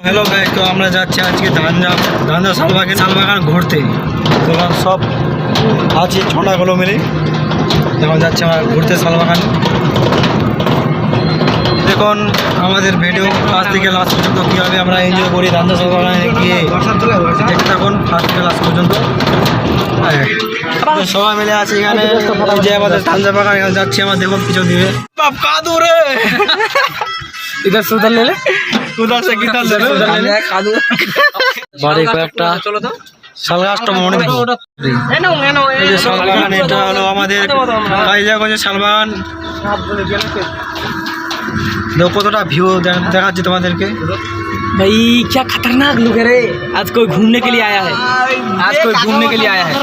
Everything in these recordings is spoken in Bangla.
হ্যালো গাইস, তো আমরা যাচ্ছি আজকে ধান্দা শালবাগান ঘুরতে। তো সব আছে ছটাগুলো মিলে এখন যাচ্ছি আমরা ঘুরতে শালবাগান। দেখুন আমাদের ভিডিও ফার্স্ট থেকে লাস্ট পর্যন্ত কীভাবে আমরা এনজয় করি ধান্দা শালবাগানে গিয়ে দেখতে থাকুন ফার্স্ট থেকে লাস্ট পর্যন্ত। সবাই মিলে আছে এখানে যে আমাদের ধান্দা বাগান, এখানে যাচ্ছি আমরা। দেখুন পিছন দিবে বাপ কাদু রে इधर से उधर ले ले, उधर से किधर ले ले বাড়ি কয়েকটা শালগাছটা মনে এই যে শালবাগান, এটা হলো আমাদের কালিয়াগঞ্জে শালবাগান। দেখো कतটা ভিউ দেখাচ্ছি তোমাদেরকে। भाई क्या खतरनाक लोग है रे। आज कोई घूमने के लिए आया है, आज कोई घूमने के लिए आया है।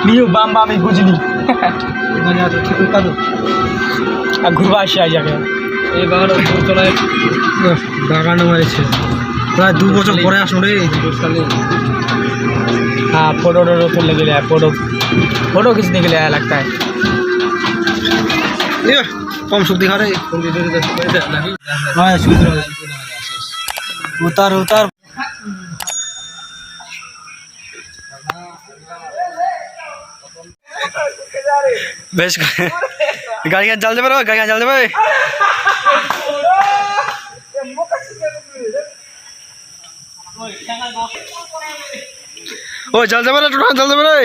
নিউ বাম্বা আমি বুঝলি আর ঘুরবা আসে আজ আগে এই বাগান হয়েছে প্রায় 2 বছর পরে আসলো রে। हाँ फोटो तुलने के लिए आया, फोटो खींचने के लिए आया लगता है। कम सुख दिखा रहे उतार उतार বেশ গাড়ি জল দেবে গাড়ি জল দেবে ও জল দেবে রে টোটা জল দেবে রে।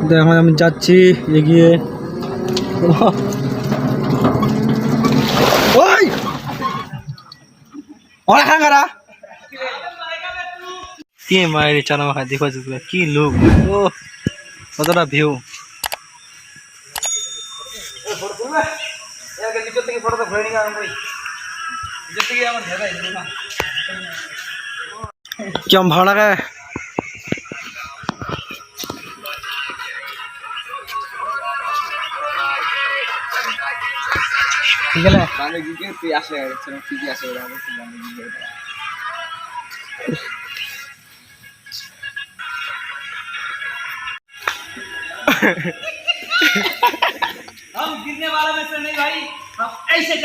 দেখো আমি যাচ্ছি এগিয়ে। ওই ওরা খাঙ্গারা কি মায়ের চানা মাখা দেখো কি লোক, ও কতটা ভিউ। কেমন ভালো লাগে? ঠিক আছে हम गिरने वाला में से नहीं भाई, हम ऐसे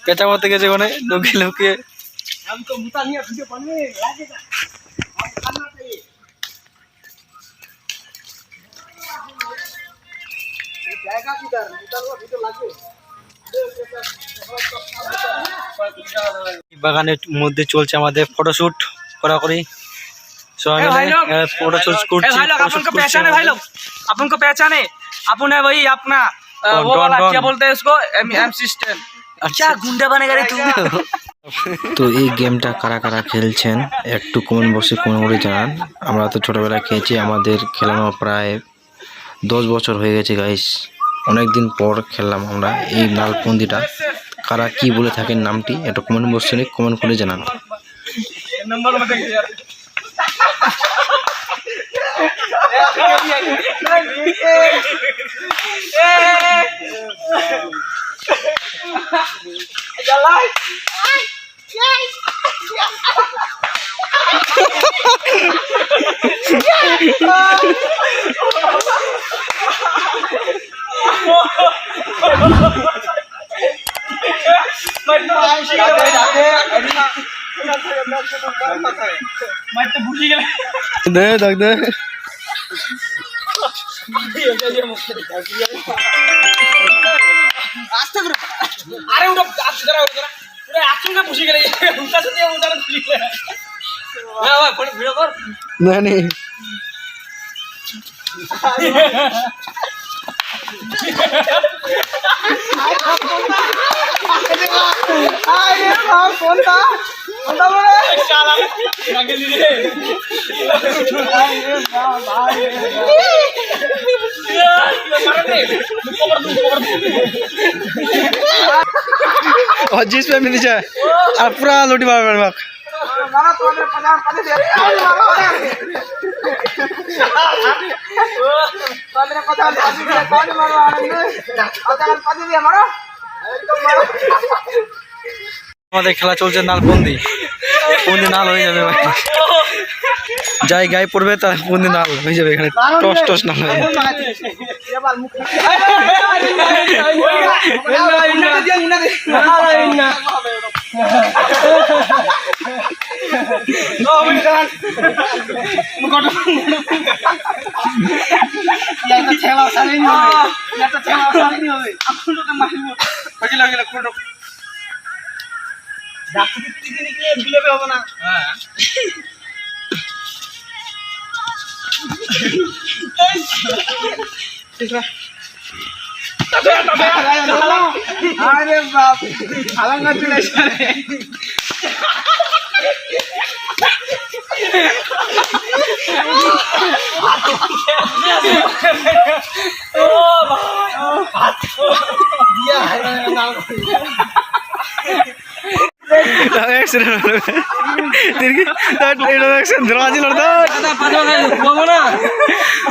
পেঁচা মরতে গেছে ওখানে লুকিয়ে লুকিয়ে। हमको मुता नहीं वीडियो बनने लगेगा, हम करना चाहिए। जाएगा किधर उधर वो वीडियो लागे বাগানের মধ্যে চলছে আমাদের ফটোশুট করি সবাই মিলে ফটোশুট করছি। भाई लोग अपन को पहचाने, भाई लोग अपन को पहचाने, अपन है वही अपना वो वाला क्या बोलते हैं उसको, एमसी स्टैंड। अच्छा गुंडा बनेगा रे तू। তো এই গেমটা কারা কারা খেলছেন একটু কমেন্ট বক্সে কমেন্ট করে জানান। আমরা তো ছোটোবেলায় খেয়েছি, আমাদের খেলানো প্রায় 10 বছর হয়ে গেছে গাইস। অনেক দিন পর খেললাম আমরা এই নালপন্দিটা। কারা কি বলে থাকেন নামটি একটা কমেন্ট বক্সে কমেন্ট করে জানান। नंबर मत दे यार দে দেখ দে अरे उधर जरा पूरा एक्शन में पूछी गई उल्टा से दिया उधर पूछी गई हां भाई फोटो वीडियो कर नहीं और जिस पे मिल जाए और पूरा लोटी मार আমাদের খেলা চলছে নালবন্দি। কোন দিন নাল হয়ে যাবে ভাই, যাই গায়ে পড়বে তার কোন দিন নাল হয়ে যাবে, এখানে টস টস নাল হয়ে যাবে।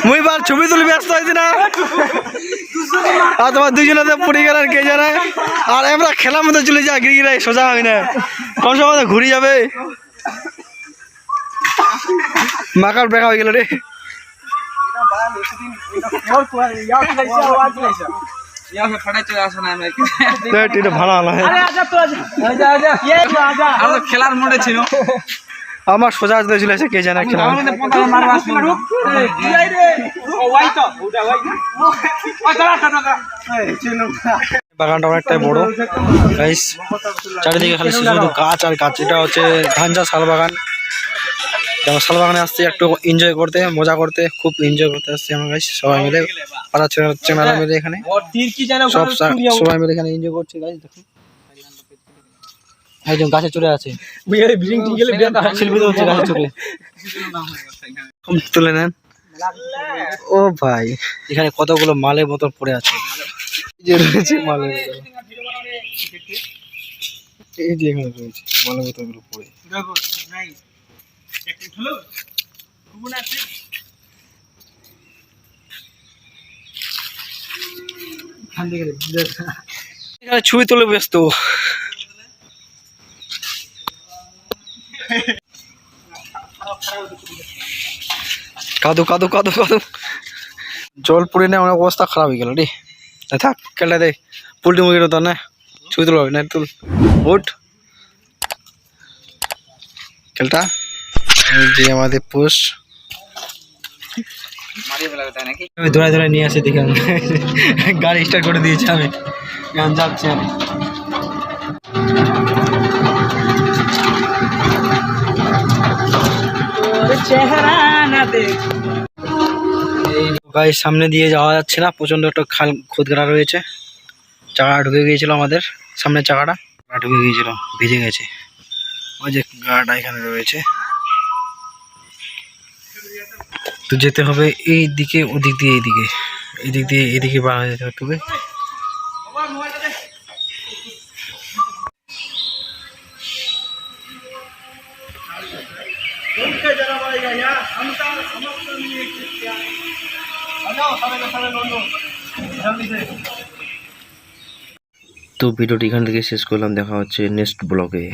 মুই বার ছবি তুলি ব্যস্ত হয়েছি না, আর তোমার দুইজনে পড়ে গেল কে জানে, আর আমরা খেলার মধ্যে চলে যা গিরে সোজা হয় না, কোন সময় ঘুরে যাবে, মাকার বেকা হয়ে গেল রে। ভালো হলো খেলার মোড়ে ছিল, আমার সোজা চলে আসে কে জানে খেলা। বাগানটা অনেকটাই বড় গাইস, চারিদিকে খালি শুধু গাছ আর গাছ। এটা হচ্ছে ধানচা শাল বাগান, শাল বাগানে আসছি একটু এনজয় করতে, মজা করতে, খুব এনজয় করতে আসছি আমরা গাইস, সবাই মিলে পাড়া চেনারা মিলে এখানে সব সবাই মিলে এখানে এনজয় করছে গাইস। দেখুন একজন গাছে চড়ে আছে, তুলে নেন। ও ভাই এখানে কতগুলো মালের বোতল পড়ে আছে, যে রয়েছে মালের বোতল, এই যে এখানে রয়েছে মালের বোতলগুলো পড়ে। এখানে ছবি তুলে ব্যস্ত, কাদু কাদু কাদু কাদু, জল পড়ে না অনেক অবস্থা খারাপ হয়ে গেল রে। থাক খেলটা দে, পোল্ট্রি মুরগির তো না ছবি তুল না, তুল উঠ খেলটা। যে আমাদের পোষ আমি ধরে ধরে নিয়ে আসি, দেখে গাড়ি স্টার্ট করে দিয়েছি, আমি এখন যাচ্ছি। আমি গাড়ির সামনে দিয়ে যাওয়া যাচ্ছে না, প্রচন্ড একটা খাল খোদগাড়া রয়েছে, চাকা ঢুকে গিয়েছিল আমাদের সামনে, চাকাটা ঢুকে গিয়েছিল, ভিজে গেছে। ওই যে গাড়াটা এখানে রয়েছে, তো যেতে হবে এই দিকে, ওদিক দিয়ে এইদিকে, এদিক দিয়ে এদিকে বার হয়ে যেতে হবে। তো ভিডিওটি এখান থেকে শেষ করলাম, দেখা হচ্ছে নেক্সট ব্লগে।